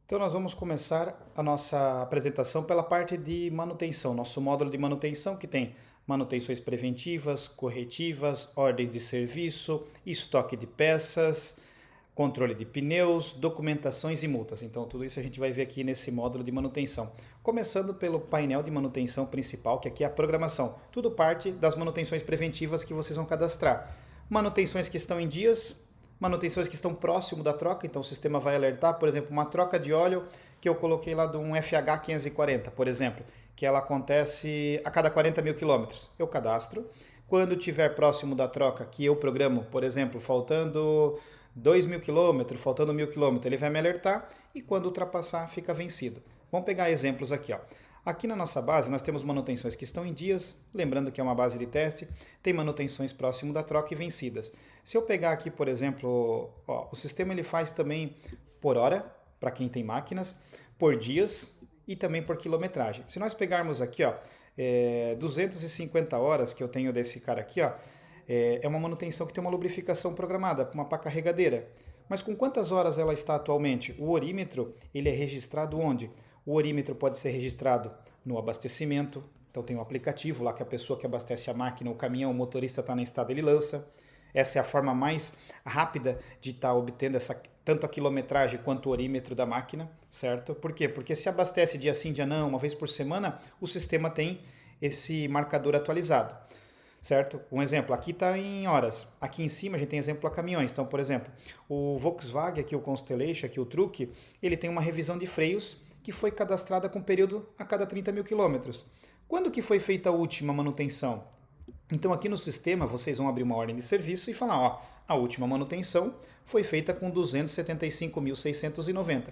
Então nós vamos começar a nossa apresentação pela parte de manutenção, nosso módulo de manutenção que tem manutenções preventivas, corretivas, ordens de serviço, estoque de peças, controle de pneus, documentações e multas. Então tudo isso a gente vai ver aqui nesse módulo de manutenção. Começando pelo painel de manutenção principal, que aqui é a programação. Tudo parte das manutenções preventivas que vocês vão cadastrar. Manutenções que estão em dias, manutenções que estão próximo da troca, então o sistema vai alertar, por exemplo, uma troca de óleo que eu coloquei lá de um FH 540, por exemplo, que ela acontece a cada 40 mil quilômetros. Eu cadastro. Quando tiver próximo da troca, que eu programo, por exemplo, faltando 2.000 quilômetros, faltando 1.000 quilômetros, ele vai me alertar e quando ultrapassar, fica vencido. Vamos pegar exemplos aqui, ó. Aqui na nossa base nós temos manutenções que estão em dias, lembrando que é uma base de teste, tem manutenções próximo da troca e vencidas. Se eu pegar aqui, por exemplo, ó, o sistema ele faz também por hora, para quem tem máquinas, por dias e também por quilometragem. Se nós pegarmos aqui, ó, 250 horas que eu tenho desse cara aqui, ó, é uma manutenção que tem uma lubrificação programada, uma pá carregadeira. Mas com quantas horas ela está atualmente? O orímetro ele é registrado onde? O orímetro pode ser registrado no abastecimento, então tem um aplicativo lá que a pessoa que abastece a máquina, o caminhão, o motorista está na estrada, ele lança. Essa é a forma mais rápida de estar obtendo tanto a quilometragem quanto o orímetro da máquina, certo? Por quê? Porque se abastece dia sim, dia não, uma vez por semana, o sistema tem esse marcador atualizado, certo? Um exemplo, aqui está em horas. Aqui em cima a gente tem exemplo para caminhões. Então, por exemplo, o Volkswagen, aqui o Constellation, aqui o Truck, ele tem uma revisão de freios que foi cadastrada com período a cada 30 mil quilômetros. Quando que foi feita a última manutenção? Então aqui no sistema vocês vão abrir uma ordem de serviço e falar, ó, a última manutenção foi feita com 275.690.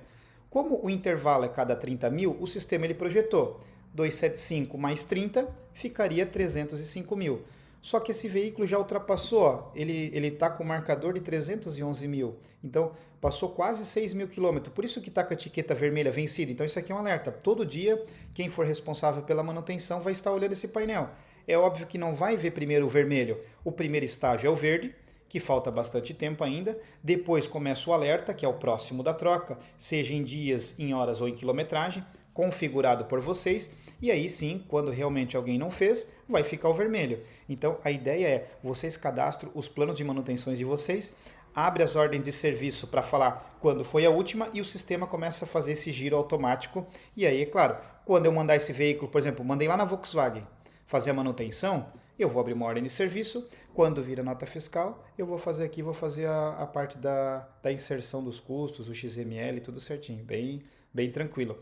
Como o intervalo é cada 30 mil, o sistema ele projetou 275 mais 30 ficaria 305 mil. Só que esse veículo já ultrapassou, ó, ele está com o marcador de 311 mil. Então, passou quase 6 mil quilômetros. Por isso que está com a etiqueta vermelha vencida. Então, isso aqui é um alerta. Todo dia, quem for responsável pela manutenção vai estar olhando esse painel. É óbvio que não vai ver primeiro o vermelho. O primeiro estágio é o verde, que falta bastante tempo ainda. Depois começa o alerta, que é o próximo da troca, seja em dias, em horas ou em quilometragem, configurado por vocês. E aí sim, quando realmente alguém não fez, vai ficar o vermelho. Então a ideia é, vocês cadastram os planos de manutenções de vocês, abre as ordens de serviço para falar quando foi a última e o sistema começa a fazer esse giro automático. E aí, é claro, quando eu mandar esse veículo, por exemplo, mandei lá na Volkswagen fazer a manutenção, eu vou abrir uma ordem de serviço, quando vir a nota fiscal, eu vou fazer aqui, vou fazer a parte da inserção dos custos, o XML, tudo certinho, bem tranquilo.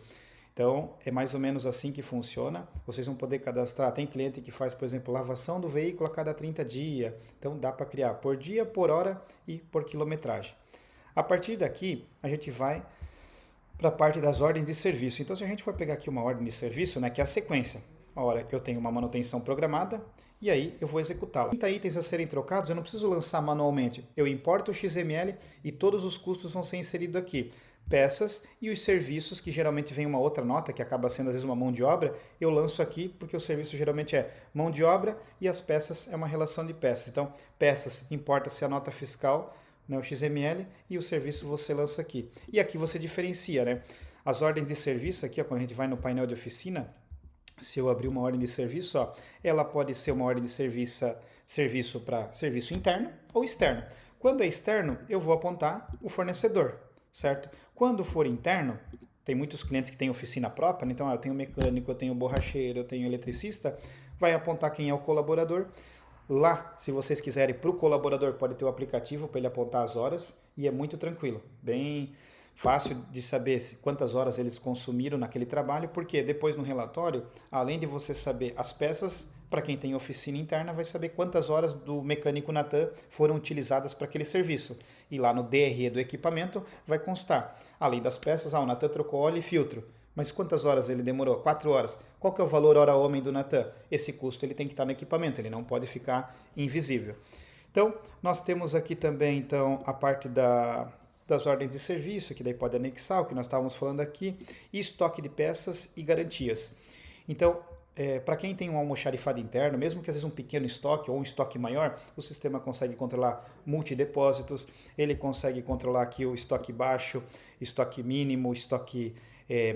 Então, é mais ou menos assim que funciona. Vocês vão poder cadastrar. Tem cliente que faz, por exemplo, lavação do veículo a cada 30 dias. Então, dá para criar por dia, por hora e por quilometragem. A partir daqui, a gente vai para a parte das ordens de serviço. Então, se a gente for pegar aqui uma ordem de serviço, né, que é a sequência. A hora que eu tenho uma manutenção programada, e aí eu vou executá-la. 30 itens a serem trocados, eu não preciso lançar manualmente. Eu importo o XML e todos os custos vão ser inseridos aqui. Peças e os serviços, que geralmente vem uma outra nota, que acaba sendo às vezes uma mão de obra, eu lanço aqui porque o serviço geralmente é mão de obra e as peças é uma relação de peças. Então, peças importa-se a nota fiscal, né, o XML, e o serviço você lança aqui. E aqui você diferencia, né? As ordens de serviço aqui, ó, quando a gente vai no painel de oficina, se eu abrir uma ordem de serviço, ó, ela pode ser uma ordem de serviço para serviço interno ou externo. Quando é externo, eu vou apontar o fornecedor, certo? Quando for interno, tem muitos clientes que têm oficina própria, né? Então eu tenho mecânico, eu tenho borracheiro, eu tenho eletricista, vai apontar quem é o colaborador. Lá, se vocês quiserem, para o colaborador pode ter o aplicativo para ele apontar as horas e é muito tranquilo, bem fácil de saber quantas horas eles consumiram naquele trabalho, porque depois no relatório, além de você saber as peças, para quem tem oficina interna, vai saber quantas horas do mecânico Natan foram utilizadas para aquele serviço. E lá no DRE do equipamento vai constar, além das peças, o Natan trocou óleo e filtro. Mas quantas horas ele demorou? 4 horas. Qual que é o valor hora homem do Natan? Esse custo ele tem que estar no equipamento, ele não pode ficar invisível. Então, nós temos aqui também então, a parte das ordens de serviço, que daí pode anexar o que nós estávamos falando aqui, e estoque de peças e garantias. Então, Para quem tem um almoxarifado interno, mesmo que às vezes um pequeno estoque ou um estoque maior, o sistema consegue controlar multidepósitos, ele consegue controlar aqui o estoque baixo, estoque mínimo, estoque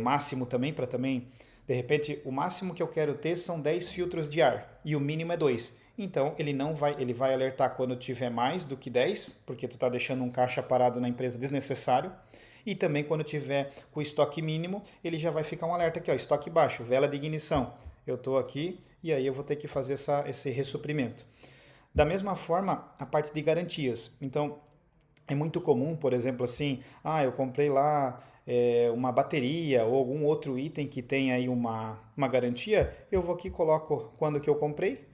máximo também, para também, de repente, o máximo que eu quero ter são 10 filtros de ar e o mínimo é 2. Então ele vai alertar quando tiver mais do que 10, porque tu está deixando um caixa parado na empresa desnecessário. E também quando tiver com o estoque mínimo, ele já vai ficar um alerta aqui, ó, estoque baixo, vela de ignição. Eu estou aqui e aí eu vou ter que fazer esse ressuprimento. Da mesma forma, a parte de garantias. Então, é muito comum, por exemplo, assim, eu comprei lá uma bateria ou algum outro item que tem aí uma garantia, eu vou aqui e coloco quando que eu comprei,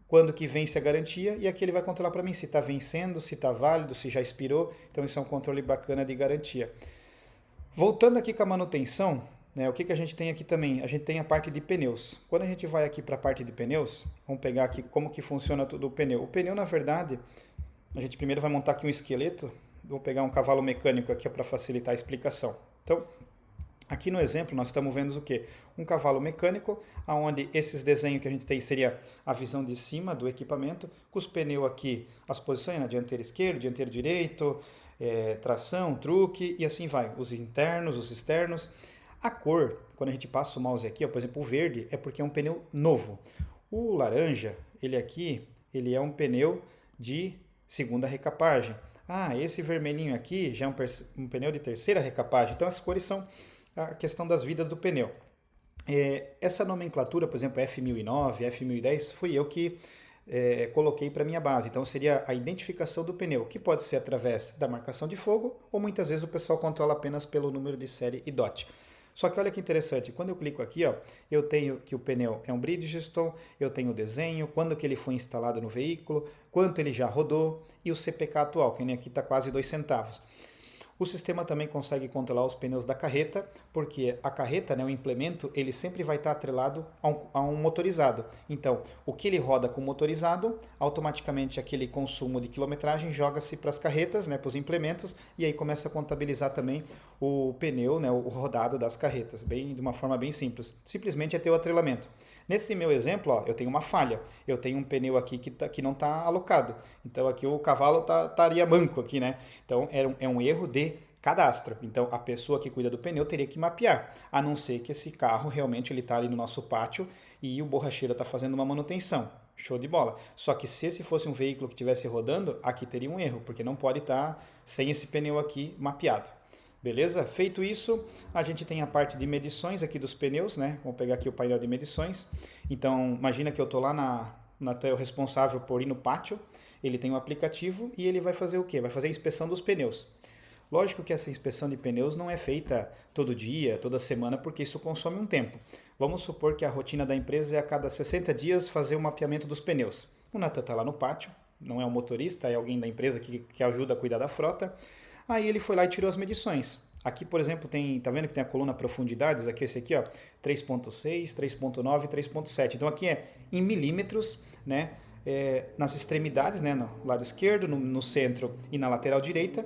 quando que vence a garantia e aqui ele vai controlar para mim se está vencendo, se está válido, se já expirou. Então, isso é um controle bacana de garantia. Voltando aqui com a manutenção, né, o que a gente tem aqui também? A gente tem a parte de pneus. Quando a gente vai aqui para a parte de pneus, vamos pegar aqui como que funciona tudo o pneu. O pneu, na verdade, a gente primeiro vai montar aqui um esqueleto. Vou pegar um cavalo mecânico aqui para facilitar a explicação. Então, aqui no exemplo nós estamos vendo o quê? Um cavalo mecânico, onde esses desenhos que a gente tem seria a visão de cima do equipamento, com os pneus aqui, as posições, né, dianteiro esquerdo, dianteiro direito, tração, truque e assim vai. Os internos, os externos. A cor, quando a gente passa o mouse aqui, ó, por exemplo, o verde é porque é um pneu novo. O laranja, ele é um pneu de segunda recapagem. Esse vermelhinho aqui já é um pneu de terceira recapagem. Então as cores são a questão das vidas do pneu. Essa nomenclatura, por exemplo, F1009, F1010, fui eu que coloquei para minha base. Então seria a identificação do pneu, que pode ser através da marcação de fogo ou muitas vezes o pessoal controla apenas pelo número de série e DOT. Só que olha que interessante, quando eu clico aqui, ó, eu tenho que o pneu é um Bridgestone, eu tenho o desenho, quando que ele foi instalado no veículo, quanto ele já rodou e o CPK atual, que aqui está quase 2 centavos. O sistema também consegue controlar os pneus da carreta, porque a carreta, né, o implemento, ele sempre vai estar atrelado a um motorizado. Então, o que ele roda com o motorizado, automaticamente aquele consumo de quilometragem joga-se para as carretas, né, para os implementos, e aí começa a contabilizar também o pneu, né, o rodado das carretas, de uma forma bem simples. Simplesmente é ter o atrelamento. Nesse meu exemplo, ó, eu tenho uma falha. Eu tenho um pneu aqui que não está alocado. Então aqui o cavalo estaria manco aqui, né? Então é um erro de cadastro. Então a pessoa que cuida do pneu teria que mapear, a não ser que esse carro realmente ele está ali no nosso pátio e o borracheiro está fazendo uma manutenção. Show de bola. Só que se esse fosse um veículo que estivesse rodando, aqui teria um erro, porque não pode estar sem esse pneu aqui mapeado. Beleza? Feito isso, a gente tem a parte de medições aqui dos pneus, né? Vamos pegar aqui o painel de medições. Então, imagina que eu estou lá o responsável por ir no pátio, ele tem um aplicativo e ele vai fazer o quê? Vai fazer a inspeção dos pneus. Lógico que essa inspeção de pneus não é feita todo dia, toda semana, porque isso consome um tempo. Vamos supor que a rotina da empresa é a cada 60 dias fazer o mapeamento dos pneus. O Natan está lá no pátio, não é um motorista, é alguém da empresa que ajuda a cuidar da frota. Aí ele foi lá e tirou as medições. Aqui, por exemplo, tá vendo que tem a coluna profundidades? Aqui, esse aqui, ó, 3.6, 3.9 e 3.7. Então aqui é em milímetros, né? Nas extremidades, né? No lado esquerdo, no centro e na lateral direita,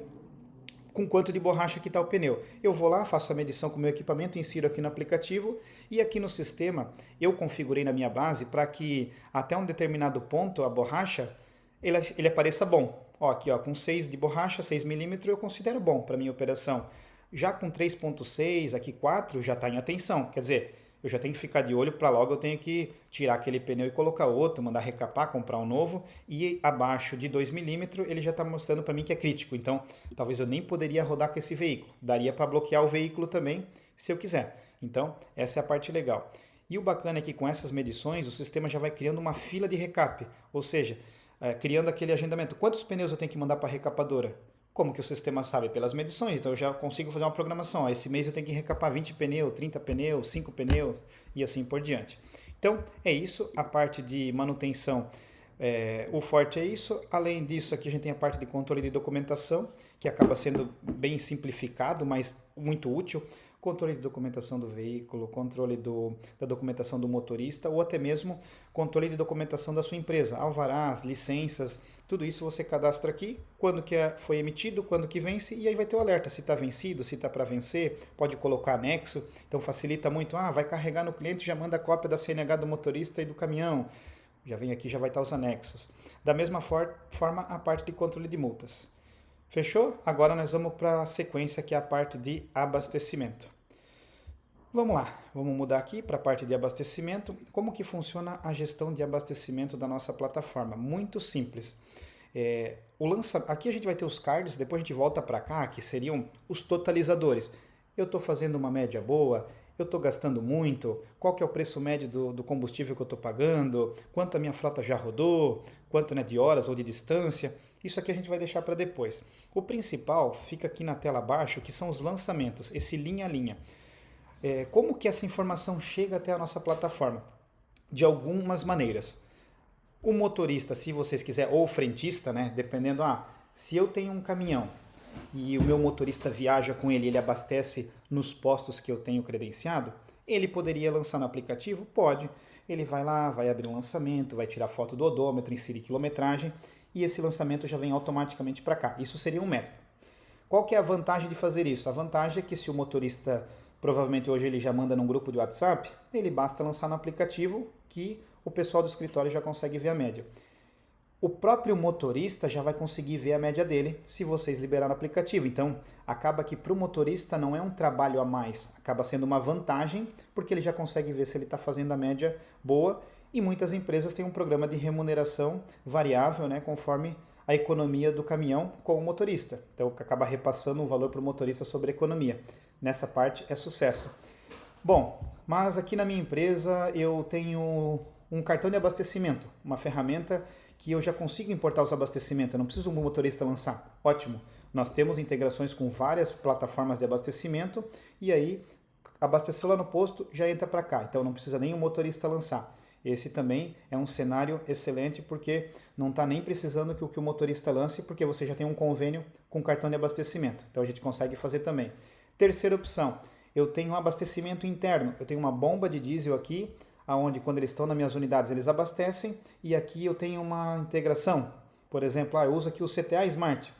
com quanto de borracha que está o pneu. Eu vou lá, faço a medição com o meu equipamento, insiro aqui no aplicativo e aqui no sistema eu configurei na minha base para que até um determinado ponto a borracha ele apareça bom. Ó, aqui ó, com 6 de borracha, 6 milímetros eu considero bom para minha operação. Já com 3.6, aqui 4, já está em atenção. Quer dizer, eu já tenho que ficar de olho para logo eu tenho que tirar aquele pneu e colocar outro, mandar recapar, comprar um novo. E abaixo de 2 milímetros ele já está mostrando para mim que é crítico. Então, talvez eu nem poderia rodar com esse veículo. Daria para bloquear o veículo também, se eu quiser. Então, essa é a parte legal. E o bacana é que com essas medições, o sistema já vai criando uma fila de recap. Ou seja, criando aquele agendamento. Quantos pneus eu tenho que mandar para a recapadora? Como que o sistema sabe? Pelas medições. Então eu já consigo fazer uma programação. Esse mês eu tenho que recapar 20 pneus, 30 pneus, 5 pneus e assim por diante. Então é isso, a parte de manutenção. O forte é isso. Além disso, aqui a gente tem a parte de controle de documentação, que acaba sendo bem simplificado, mas muito útil. controle de documentação do veículo, controle da documentação do motorista ou até mesmo controle de documentação da sua empresa, alvarás, licenças, tudo isso você cadastra aqui, quando que foi emitido, quando que vence, e aí vai ter o alerta se está vencido, se está para vencer, pode colocar anexo, então facilita muito, vai carregar no cliente, já manda a cópia da CNH do motorista e do caminhão, já vem aqui, já vai estar os anexos. Da mesma forma, a parte de controle de multas. Fechou? Agora nós vamos para a sequência, que é a parte de abastecimento. Vamos lá, vamos mudar aqui para a parte de abastecimento. Como que funciona a gestão de abastecimento da nossa plataforma? Muito simples. Aqui a gente vai ter os cards, depois a gente volta para cá, que seriam os totalizadores. Eu estou fazendo uma média boa, eu estou gastando muito, qual que é o preço médio do combustível que eu estou pagando, quanto a minha frota já rodou, quanto de horas ou de distância. Isso aqui a gente vai deixar para depois. O principal fica aqui na tela abaixo, que são os lançamentos, esse linha a linha. Como que essa informação chega até a nossa plataforma? De algumas maneiras. O motorista, se vocês quiserem, ou o frentista, né? Dependendo, se eu tenho um caminhão e o meu motorista viaja com ele, ele abastece nos postos que eu tenho credenciado, ele poderia lançar no aplicativo? Pode. Ele vai lá, vai abrir um lançamento, vai tirar foto do odômetro, inserir quilometragem e esse lançamento já vem automaticamente para cá. Isso seria um método. Qual que é a vantagem de fazer isso? A vantagem é que se o motorista, provavelmente hoje ele já manda num grupo de WhatsApp, ele basta lançar no aplicativo que o pessoal do escritório já consegue ver a média. O próprio motorista já vai conseguir ver a média dele se vocês liberarem no aplicativo. Então, acaba que para o motorista não é um trabalho a mais, acaba sendo uma vantagem, porque ele já consegue ver se ele está fazendo a média boa. E muitas empresas têm um programa de remuneração variável, né, conforme a economia do caminhão com o motorista. Então, acaba repassando um valor para o motorista sobre a economia. Nessa parte é sucesso. Bom, mas aqui na minha empresa eu tenho um cartão de abastecimento, uma ferramenta que eu já consigo importar os abastecimentos, eu não preciso um motorista lançar. Ótimo, nós temos integrações com várias plataformas de abastecimento e aí abasteceu lá no posto, já entra para cá, então não precisa nem um motorista lançar. Esse também é um cenário excelente porque não está nem precisando que o motorista lance, porque você já tem um convênio com cartão de abastecimento, então a gente consegue fazer também. Terceira opção, eu tenho um abastecimento interno, eu tenho uma bomba de diesel aqui, onde quando eles estão nas minhas unidades eles abastecem, e aqui eu tenho uma integração, por exemplo, eu uso aqui o CTA Smart,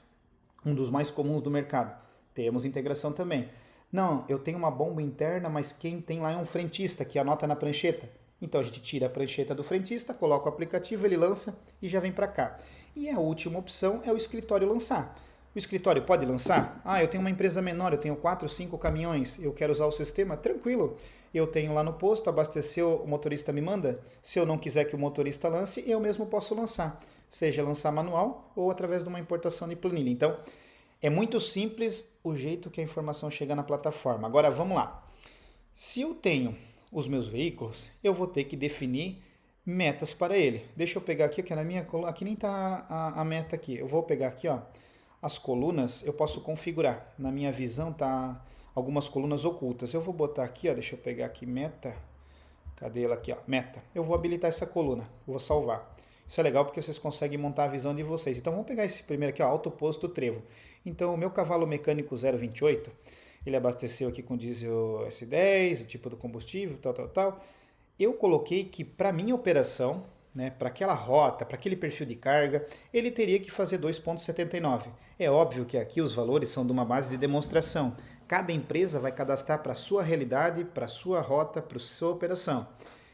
um dos mais comuns do mercado, temos integração também. Não, eu tenho uma bomba interna, mas quem tem lá é um frentista que anota na prancheta, então a gente tira a prancheta do frentista, coloca o aplicativo, ele lança e já vem para cá. E a última opção é o escritório lançar. O escritório pode lançar? Eu tenho uma empresa menor, eu tenho 4, 5 caminhões, eu quero usar o sistema, tranquilo. Eu tenho lá no posto, abasteceu, o motorista me manda. Se eu não quiser que o motorista lance, eu mesmo posso lançar. Seja lançar manual ou através de uma importação de planilha. Então, é muito simples o jeito que a informação chega na plataforma. Agora, vamos lá. Se eu tenho os meus veículos, eu vou ter que definir metas para ele. Deixa eu pegar aqui, que na minha coluna, aqui nem está a meta aqui. Eu vou pegar aqui, as colunas, eu posso configurar. Na minha visão tá algumas colunas ocultas. Eu vou botar aqui, deixa eu pegar aqui meta. Cadê ela aqui, meta. Eu vou habilitar essa coluna, eu vou salvar. Isso é legal porque vocês conseguem montar a visão de vocês. Então vamos pegar esse primeiro aqui, autoposto trevo. Então o meu cavalo mecânico 028, ele abasteceu aqui com diesel S10, o tipo do combustível, tal. Eu coloquei que para minha operação, para aquela rota, para aquele perfil de carga, ele teria que fazer 2,79. É óbvio que aqui os valores são de uma base de demonstração. Cada empresa vai cadastrar para a sua realidade, para a sua rota, para a sua operação.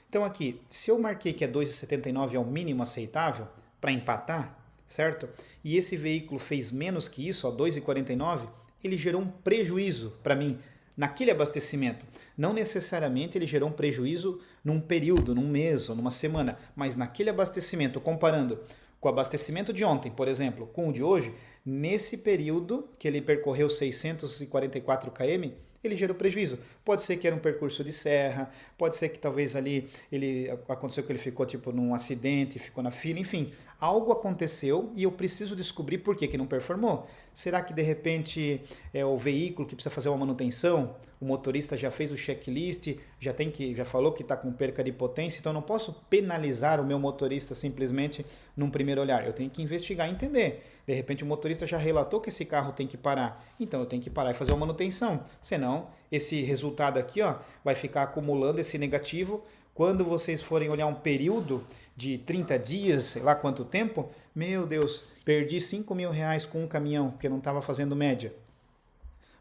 Então aqui, se eu marquei que é 2,79 é o mínimo aceitável, para empatar, certo? E esse veículo fez menos que isso, 2,49, ele gerou um prejuízo para mim naquele abastecimento. Não necessariamente ele gerou um prejuízo num período, num mês ou numa semana, mas naquele abastecimento, comparando com o abastecimento de ontem, por exemplo, com o de hoje, nesse período que ele percorreu 644 km, ele gerou prejuízo. Pode ser que era um percurso de serra, pode ser que talvez ali aconteceu que ele ficou num acidente, ficou na fila, enfim, algo aconteceu e eu preciso descobrir por que não performou. Será que de repente é o veículo que precisa fazer uma manutenção? O motorista já fez o checklist, já falou que está com perca de potência, então eu não posso penalizar o meu motorista simplesmente num primeiro olhar. Eu tenho que investigar e entender. De repente o motorista já relatou que esse carro tem que parar, então eu tenho que parar e fazer uma manutenção. Senão, esse resultado aqui vai ficar acumulando esse negativo. Quando vocês forem olhar um período de 30 dias, sei lá quanto tempo, meu Deus, perdi 5 mil reais com um caminhão, porque não estava fazendo média.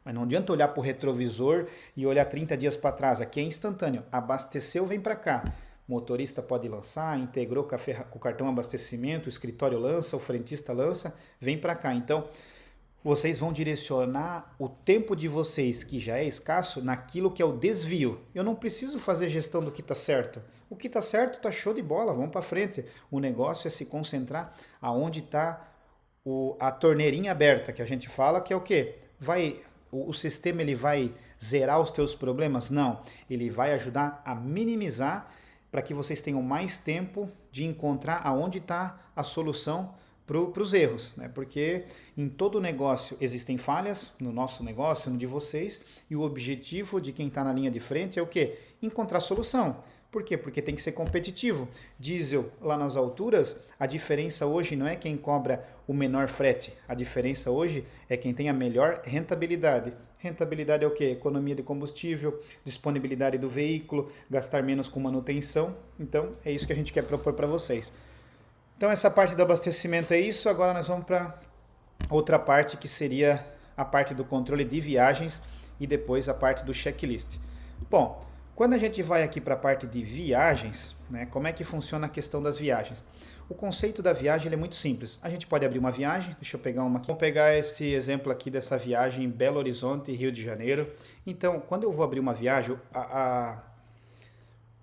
Mas não adianta olhar para o retrovisor e olhar 30 dias para trás. Aqui é instantâneo. Abasteceu, vem para cá. O motorista pode lançar, integrou com o cartão abastecimento, o escritório lança, o frentista lança, vem para cá. Então, vocês vão direcionar o tempo de vocês, que já é escasso, naquilo que é o desvio. Eu não preciso fazer gestão do que está certo. O que está certo está show de bola, vamos para frente. O negócio é se concentrar aonde está a torneirinha aberta, que a gente fala, que é o quê? O sistema ele vai zerar os teus problemas? Não. Ele vai ajudar a minimizar para que vocês tenham mais tempo de encontrar aonde está a solução para os erros, né? Porque em todo negócio existem falhas, no nosso negócio, no de vocês, e o objetivo de quem está na linha de frente é o quê? Encontrar solução. Por quê? Porque tem que ser competitivo. Diesel lá nas alturas, a diferença hoje não é quem cobra o menor frete, a diferença hoje é quem tem a melhor rentabilidade. Rentabilidade é o quê? Economia de combustível, disponibilidade do veículo, gastar menos com manutenção. Então é isso que a gente quer propor para vocês. Então essa parte do abastecimento é isso, agora nós vamos para outra parte que seria a parte do controle de viagens e depois a parte do checklist. Bom, quando a gente vai aqui para a parte de viagens, né, como é que funciona a questão das viagens? O conceito da viagem é muito simples. A gente pode abrir uma viagem, deixa eu pegar uma aqui. Vamos pegar esse exemplo aqui dessa viagem em Belo Horizonte, Rio de Janeiro. Então, quando eu vou abrir uma viagem,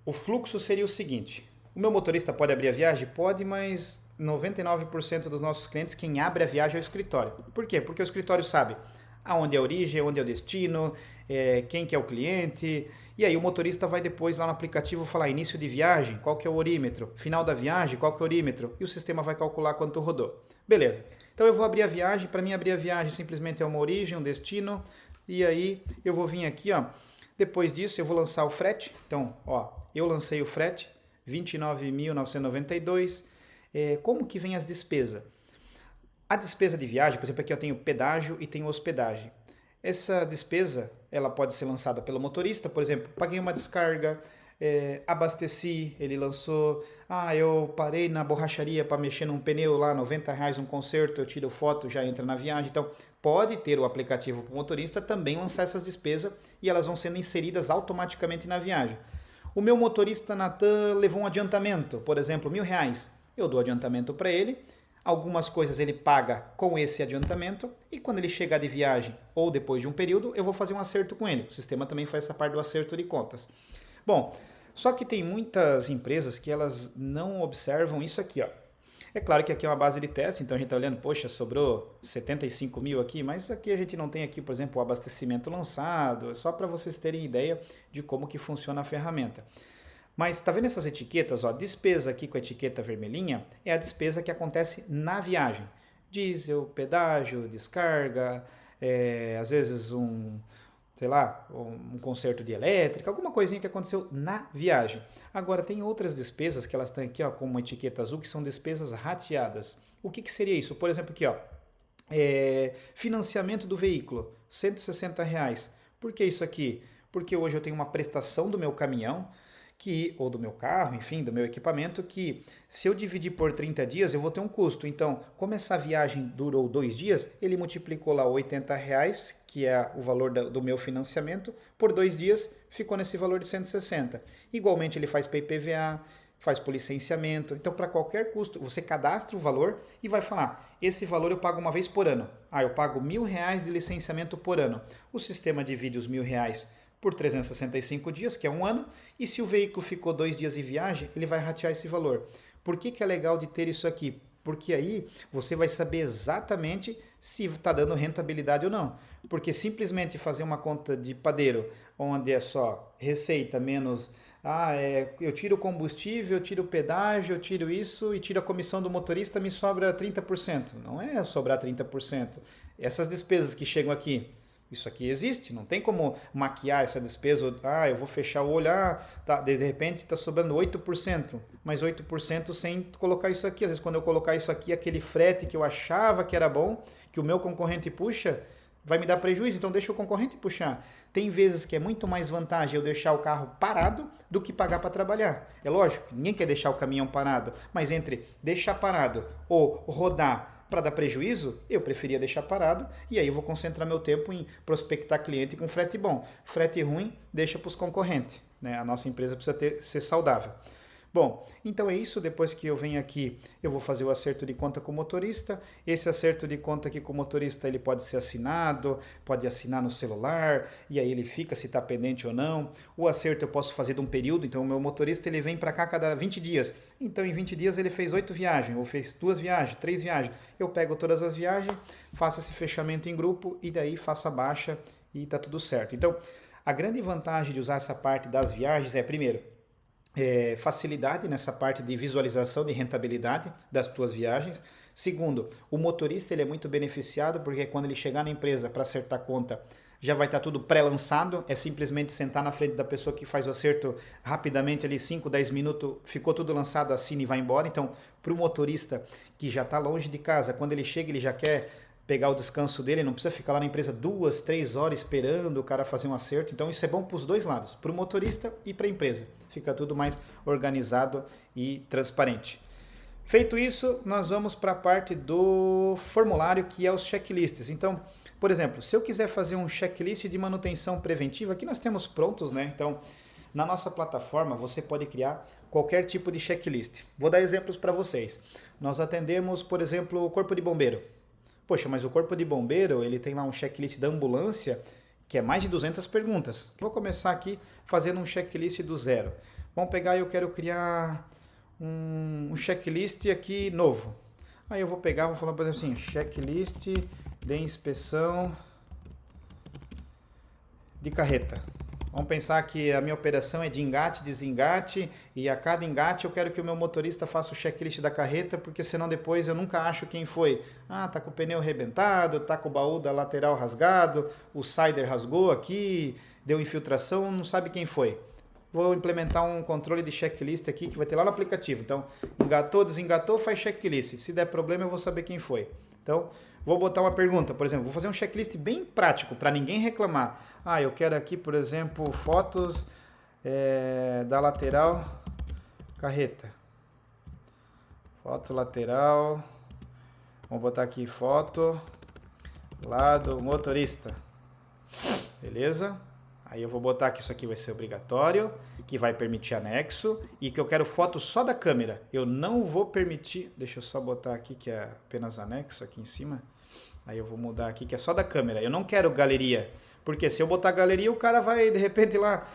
o fluxo seria o seguinte. O meu motorista pode abrir a viagem? Pode, mas 99% dos nossos clientes, quem abre a viagem é o escritório. Por quê? Porque o escritório sabe aonde é a origem, onde é o destino, quem que é o cliente. E aí o motorista vai depois lá no aplicativo falar início de viagem, qual que é o orímetro, final da viagem, qual que é o orímetro, e o sistema vai calcular quanto rodou. Beleza. Então eu vou abrir a viagem, para mim abrir a viagem simplesmente é uma origem, um destino, e aí eu vou vir aqui, depois disso eu vou lançar o frete. Então, eu lancei o frete, R$ 29.992. Como que vem as despesas? A despesa de viagem, por exemplo, aqui eu tenho pedágio e tenho hospedagem. Essa despesa, ela pode ser lançada pelo motorista, por exemplo, paguei uma descarga, abasteci, ele lançou, eu parei na borracharia para mexer num pneu lá, R$ 90 um conserto, eu tiro foto, já entra na viagem. Então, pode ter o aplicativo para o motorista também lançar essas despesas e elas vão sendo inseridas automaticamente na viagem. O meu motorista Natan levou um adiantamento, por exemplo, R$ 1.000. Eu dou adiantamento para ele, algumas coisas ele paga com esse adiantamento e quando ele chegar de viagem ou depois de um período, eu vou fazer um acerto com ele. O sistema também faz essa parte do acerto de contas. Bom, só que tem muitas empresas que elas não observam isso aqui, É claro que aqui é uma base de teste, então a gente está olhando, poxa, sobrou 75 mil aqui, mas aqui a gente não tem aqui, por exemplo, o abastecimento lançado, é só para vocês terem ideia de como que funciona a ferramenta. Mas tá vendo essas etiquetas? Despesa aqui com a etiqueta vermelhinha é a despesa que acontece na viagem. Diesel, pedágio, descarga, às vezes um conserto de elétrica, alguma coisinha que aconteceu na viagem. Agora tem outras despesas que elas estão aqui com uma etiqueta azul que são despesas rateadas. O que seria isso? Por exemplo aqui, financiamento do veículo, R$ 160. Por que isso aqui? Porque hoje eu tenho uma prestação do meu caminhão, ou do meu carro, enfim, do meu equipamento, que se eu dividir por 30 dias, eu vou ter um custo. Então, como essa viagem durou 2 dias, ele multiplicou lá R$ 80, que é o valor do meu financiamento, por 2 dias ficou nesse valor de 160. Igualmente, ele faz para IPVA, faz por licenciamento. Então, para qualquer custo, você cadastra o valor e vai falar, esse valor eu pago uma vez por ano. Eu pago R$ 1.000 de licenciamento por ano. O sistema divide os R$ 1.000 por 365 dias, que é um ano, e se o veículo ficou 2 dias de viagem, ele vai ratear esse valor. Por que é legal de ter isso aqui? Porque aí você vai saber exatamente se está dando rentabilidade ou não. Porque simplesmente fazer uma conta de padeiro, onde é só receita menos... eu tiro o combustível, eu tiro o pedágio, eu tiro isso e tiro a comissão do motorista, me sobra 30%. Não é sobrar 30%. essas despesas que chegam aqui, isso aqui existe, não tem como maquiar essa despesa. Ah, eu vou fechar o olho, tá, de repente está sobrando 8%, mas 8% sem colocar isso aqui. Às vezes quando eu colocar isso aqui, aquele frete que eu achava que era bom, que o meu concorrente puxa, vai me dar prejuízo, então deixa o concorrente puxar. Tem vezes que é muito mais vantagem eu deixar o carro parado do que pagar para trabalhar. É lógico, ninguém quer deixar o caminhão parado, mas entre deixar parado ou rodar para dar prejuízo, eu preferia deixar parado e aí eu vou concentrar meu tempo em prospectar cliente com frete bom. Frete ruim, deixa para os concorrentes, né? A nossa empresa precisa ser saudável. Bom, então é isso. Depois que eu venho aqui, eu vou fazer o acerto de conta com o motorista. Esse acerto de conta aqui com o motorista, ele pode ser assinado, pode assinar no celular, e aí ele fica se está pendente ou não. O acerto eu posso fazer de um período, então o meu motorista ele vem para cá cada 20 dias. Então em 20 dias ele fez 8 viagens, ou fez 2 viagens, 3 viagens. Eu pego todas as viagens, faço esse fechamento em grupo e daí faço a baixa e está tudo certo. Então, a grande vantagem de usar essa parte das viagens é, primeiro, facilidade nessa parte de visualização de rentabilidade das tuas viagens. Segundo, o motorista ele é muito beneficiado porque quando ele chegar na empresa para acertar a conta, já vai estar tudo pré-lançado, é simplesmente sentar na frente da pessoa que faz o acerto rapidamente ali, 5, 10 minutos, ficou tudo lançado, assina e vai embora. Então, para o motorista que já está longe de casa, quando ele chega ele já quer pegar o descanso dele, não precisa ficar lá na empresa 2, 3 horas esperando o cara fazer um acerto. Então isso é bom para os dois lados, para o motorista e para a empresa. Fica tudo mais organizado e transparente. Feito isso, nós vamos para a parte do formulário, que é os checklists. Então, por exemplo, se eu quiser fazer um checklist de manutenção preventiva, aqui nós temos prontos, né? Então, na nossa plataforma, você pode criar qualquer tipo de checklist. Vou dar exemplos para vocês. Nós atendemos, por exemplo, o Corpo de Bombeiro. Poxa, mas o Corpo de Bombeiro, ele tem lá um checklist da ambulância, que é mais de 200 perguntas. Vou começar aqui fazendo um checklist do zero. Vamos pegar e eu quero criar um checklist aqui novo. Aí eu vou pegar, vou falar, por exemplo assim, checklist de inspeção de carreta. Vamos pensar que a minha operação é de engate, desengate, e a cada engate eu quero que o meu motorista faça o checklist da carreta, porque senão depois eu nunca acho quem foi. Ah, tá com o pneu arrebentado, tá com o baú da lateral rasgado, o sider rasgou aqui, deu infiltração, não sabe quem foi. Vou implementar um controle de checklist aqui que vai ter lá no aplicativo. Então, engatou, desengatou, faz checklist. Se der problema, eu vou saber quem foi. Então, vou botar uma pergunta, por exemplo, vou fazer um checklist bem prático, para ninguém reclamar. Ah, eu quero aqui, por exemplo, fotos da lateral carreta. Foto lateral. Vamos botar aqui foto lá do motorista. Beleza? Aí eu vou botar que isso aqui vai ser obrigatório, que vai permitir anexo e que eu quero foto só da câmera. Eu não vou permitir... Deixa eu só botar aqui que é apenas anexo aqui em cima. Aí eu vou mudar aqui que é só da câmera. Eu não quero galeria, porque se eu botar galeria o cara vai de repente lá,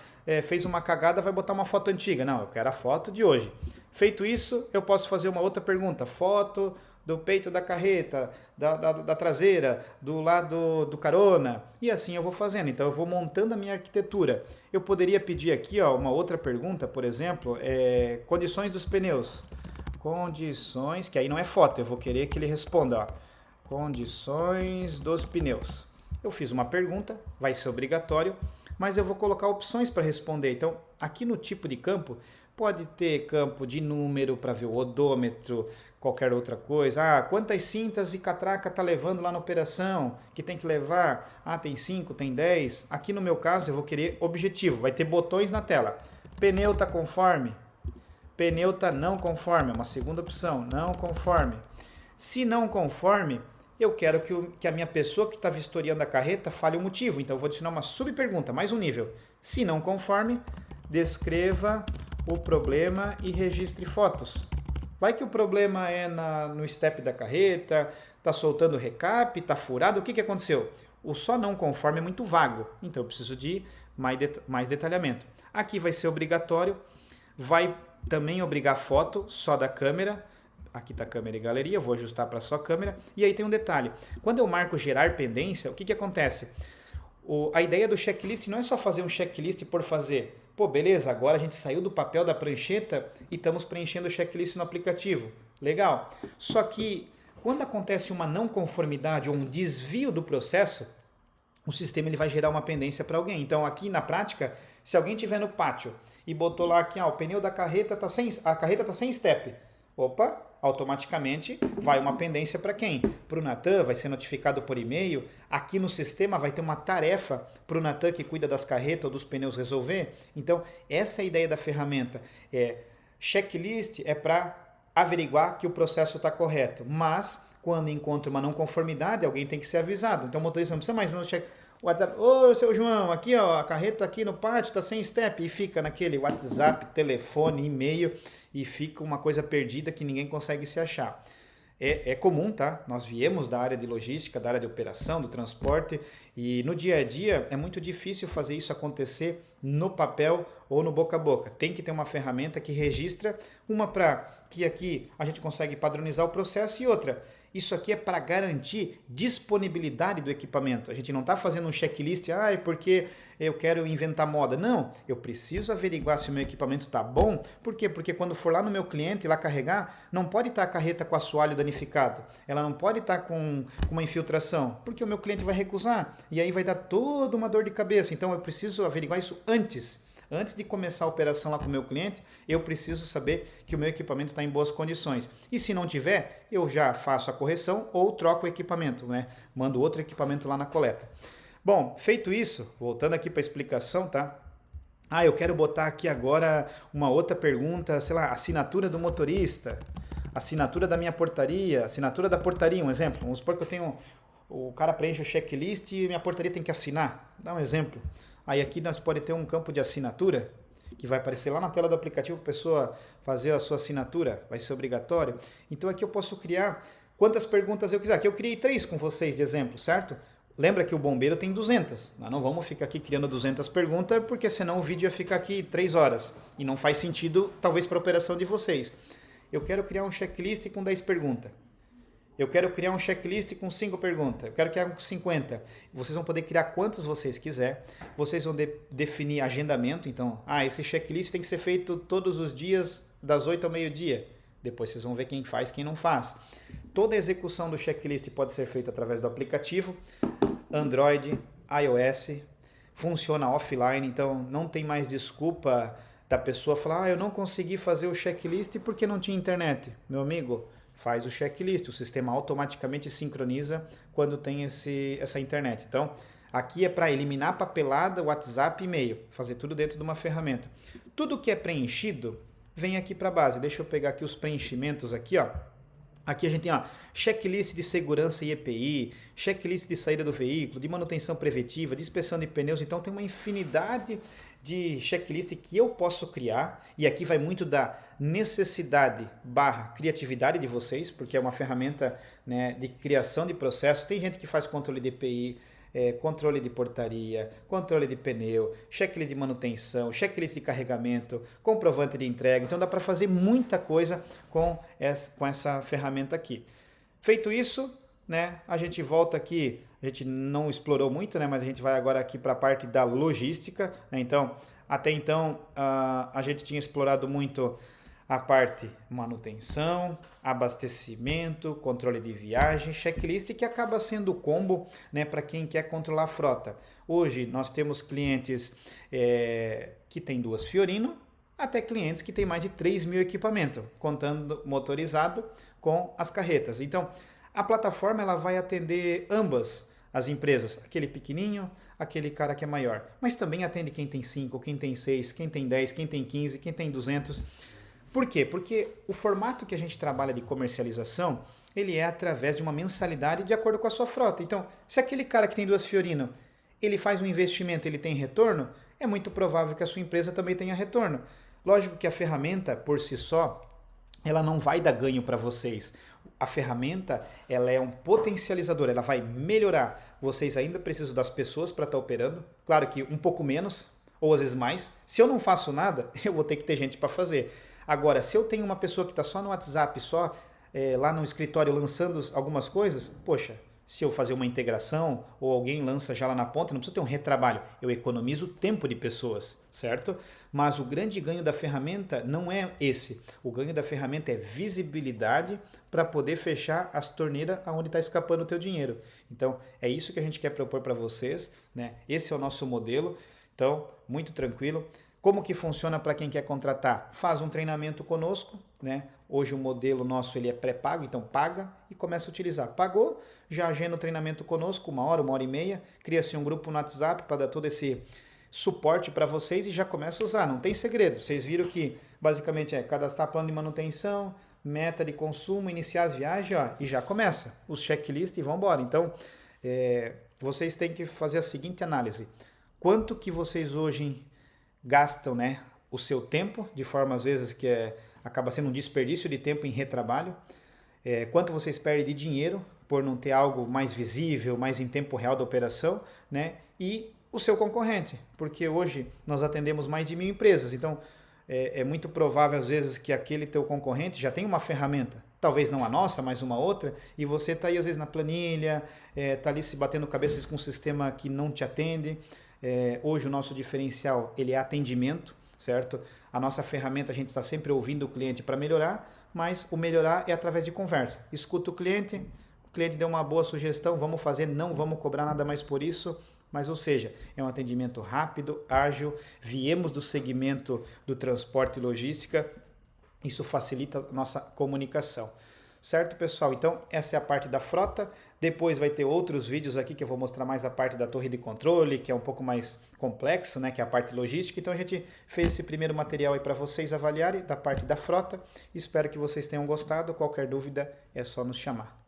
fez uma cagada, vai botar uma foto antiga. Não, eu quero a foto de hoje. Feito isso, eu posso fazer uma outra pergunta. Foto do peito da carreta, da traseira, do lado do carona, e assim eu vou fazendo. Então eu vou montando a minha arquitetura. Eu poderia pedir aqui uma outra pergunta, por exemplo, condições dos pneus. Condições, que aí não é foto, eu vou querer que ele responda. Condições dos pneus. Eu fiz uma pergunta, vai ser obrigatório, mas eu vou colocar opções para responder. Então, aqui no tipo de campo, pode ter campo de número para ver o odômetro, qualquer outra coisa. Ah, quantas cintas e catraca tá levando lá na operação, que tem que levar? Ah, tem 5, tem 10. Aqui no meu caso eu vou querer objetivo, vai ter botões na tela. Pneu tá conforme? Pneu tá não conforme, é uma segunda opção, não conforme. Se não conforme, eu quero que a minha pessoa que está vistoriando a carreta fale o motivo. Então eu vou adicionar uma subpergunta, mais um nível. Se não conforme, descreva o problema e registre fotos. Vai que o problema é no step da carreta, está soltando recap, está furado, o que aconteceu? O só não conforme é muito vago, então eu preciso de mais detalhamento. Aqui vai ser obrigatório, vai também obrigar foto só da câmera. Aqui está a câmera e galeria, eu vou ajustar para só câmera. E aí tem um detalhe, quando eu marco gerar pendência, o que acontece? A ideia do checklist não é só fazer um checklist por fazer. Pô, beleza, agora a gente saiu do papel da prancheta e estamos preenchendo o checklist no aplicativo. Legal. Só que Quando acontece uma não conformidade ou um desvio do processo, o sistema ele vai gerar uma pendência para alguém. Então aqui na prática, se alguém estiver no pátio e botou lá que o pneu da carreta está a carreta tá sem step, opa, automaticamente vai uma pendência para quem? Para o Natan, vai ser notificado por e-mail. Aqui no sistema vai ter uma tarefa para o Natan que cuida das carretas ou dos pneus resolver. Então essa é a ideia da ferramenta. Checklist é para averiguar que o processo está correto, mas quando encontra uma não conformidade, alguém tem que ser avisado. Então o motorista não precisa mais no WhatsApp, ô seu João, aqui ó, a carreta aqui no pátio está sem step, e fica naquele WhatsApp, telefone, e-mail, e fica uma coisa perdida que ninguém consegue se achar. É comum, tá? Nós viemos da área de logística, da área de operação, do transporte, e no dia a dia é muito difícil fazer isso acontecer no papel ou no boca a boca. Tem que ter uma ferramenta que registra, uma para que aqui a gente consegue padronizar o processo e outra. Isso aqui é para garantir disponibilidade do equipamento. A gente não está fazendo um checklist, porque eu quero inventar moda. Não, eu preciso averiguar se o meu equipamento está bom. Por quê? Porque quando for lá no meu cliente lá carregar, não pode estar a carreta com assoalho danificado. Ela não pode estar com uma infiltração, porque o meu cliente vai recusar. E aí vai dar toda uma dor de cabeça. Então eu preciso averiguar isso antes. Antes de começar a operação lá com o meu cliente, eu preciso saber que o meu equipamento está em boas condições. E se não tiver, eu já faço a correção ou troco o equipamento, né? Mando outro equipamento lá na coleta. Bom, feito isso, voltando aqui para a explicação, tá? Eu quero botar aqui agora uma outra pergunta, sei lá, assinatura do motorista, assinatura da minha portaria, assinatura da portaria, um exemplo. Vamos supor que eu tenho, o cara preenche o checklist e minha portaria tem que assinar. Dá um exemplo. Aí aqui nós podemos ter um campo de assinatura, que vai aparecer lá na tela do aplicativo para a pessoa fazer a sua assinatura, vai ser obrigatório. Então aqui eu posso criar quantas perguntas eu quiser. Aqui eu criei 3 com vocês de exemplo, certo? Lembra que o bombeiro tem 200. Nós não vamos ficar aqui criando 200 perguntas, porque senão o vídeo ia ficar aqui 3 horas. E não faz sentido, talvez, para a operação de vocês. Eu quero criar um checklist com 10 perguntas. Eu quero criar um checklist com 5 perguntas. Eu quero criar com 50. Vocês vão poder criar quantos vocês quiser. Vocês vão definir agendamento. Então, esse checklist tem que ser feito todos os dias das 8 ao meio-dia. Depois vocês vão ver quem faz, quem não faz. Toda a execução do checklist pode ser feita através do aplicativo. Android, iOS. Funciona offline. Então, não tem mais desculpa da pessoa falar eu não consegui fazer o checklist porque não tinha internet. Meu amigo, faz o checklist, o sistema automaticamente sincroniza quando tem essa internet. Então, aqui é para eliminar papelada, WhatsApp e e-mail, fazer tudo dentro de uma ferramenta. Tudo que é preenchido vem aqui para a base. Deixa eu pegar aqui os preenchimentos aqui, ó. Aqui a gente tem checklist de segurança e EPI, checklist de saída do veículo, de manutenção preventiva, de inspeção de pneus. Então tem uma infinidade de checklist que eu posso criar, e aqui vai muito da necessidade / criatividade de vocês, porque é uma ferramenta, né, de criação de processo. Tem gente que faz controle de EPI, controle de portaria, controle de pneu, checklist de manutenção, checklist de carregamento, comprovante de entrega. Então dá para fazer muita coisa com essa ferramenta aqui. Feito isso, né, a gente volta aqui. A gente não explorou muito, né, mas a gente vai agora aqui para a parte da logística, né? Então, até então, a gente tinha explorado muito a parte manutenção, abastecimento, controle de viagem, checklist, que acaba sendo o combo, né, para quem quer controlar a frota. Hoje nós temos clientes que têm 2 Fiorino, até clientes que têm mais de 3.000 equipamentos, contando motorizado com as carretas. Então, a plataforma ela vai atender ambas as empresas, aquele pequenininho, aquele cara que é maior, mas também atende quem tem 5, quem tem 6, quem tem 10, quem tem 15, quem tem 200. Por quê? Porque o formato que a gente trabalha de comercialização, ele é através de uma mensalidade de acordo com a sua frota. Então, se aquele cara que tem 2 Fiorino, ele faz um investimento, ele tem retorno, é muito provável que a sua empresa também tenha retorno. Lógico que a ferramenta, por si só, ela não vai dar ganho para vocês. A ferramenta, ela é um potencializador, ela vai melhorar. Vocês ainda precisam das pessoas para estar operando. Claro que um pouco menos, ou às vezes mais. Se eu não faço nada, eu vou ter que ter gente para fazer. Agora, se eu tenho uma pessoa que está só no WhatsApp, só lá no escritório lançando algumas coisas, poxa, se eu fazer uma integração ou alguém lança já lá na ponta, não precisa ter um retrabalho. Eu economizo tempo de pessoas, certo? Mas o grande ganho da ferramenta não é esse. O ganho da ferramenta é visibilidade para poder fechar as torneiras onde está escapando o teu dinheiro. Então, é isso que a gente quer propor para vocês, né? Esse é o nosso modelo. Então, muito tranquilo. Como que funciona para quem quer contratar? Faz um treinamento conosco, né? Hoje o modelo nosso ele é pré-pago, então paga e começa a utilizar. Pagou, já agenda o treinamento conosco, 1 hora e meia, cria-se um grupo no WhatsApp para dar todo esse suporte para vocês e já começa a usar. Não tem segredo. Vocês viram que basicamente é cadastrar plano de manutenção, meta de consumo, iniciar as viagens, ó, e já começa os checklists e vão embora. Então, vocês têm que fazer a seguinte análise. Quanto que vocês hoje gastam, né, o seu tempo, de forma às vezes que acaba sendo um desperdício de tempo em retrabalho, quanto vocês perdem de dinheiro por não ter algo mais visível, mais em tempo real da operação, né, e o seu concorrente, porque hoje nós atendemos mais de 1.000 empresas, então é muito provável às vezes que aquele teu concorrente já tem uma ferramenta, talvez não a nossa, mas uma outra, e você está aí às vezes na planilha, está ali se batendo cabeças com um sistema que não te atende. Hoje o nosso diferencial ele é atendimento, certo? A nossa ferramenta a gente está sempre ouvindo o cliente para melhorar, mas o melhorar é através de conversa. Escuta o cliente deu uma boa sugestão, vamos fazer, não vamos cobrar nada mais por isso, mas ou seja, é um atendimento rápido, ágil, viemos do segmento do transporte e logística, isso facilita a nossa comunicação. Certo, pessoal? Então, essa é a parte da frota. Depois vai ter outros vídeos aqui que eu vou mostrar mais a parte da torre de controle, que é um pouco mais complexo, né? Que é a parte logística. Então, a gente fez esse primeiro material aí para vocês avaliarem da parte da frota. Espero que vocês tenham gostado. Qualquer dúvida é só nos chamar.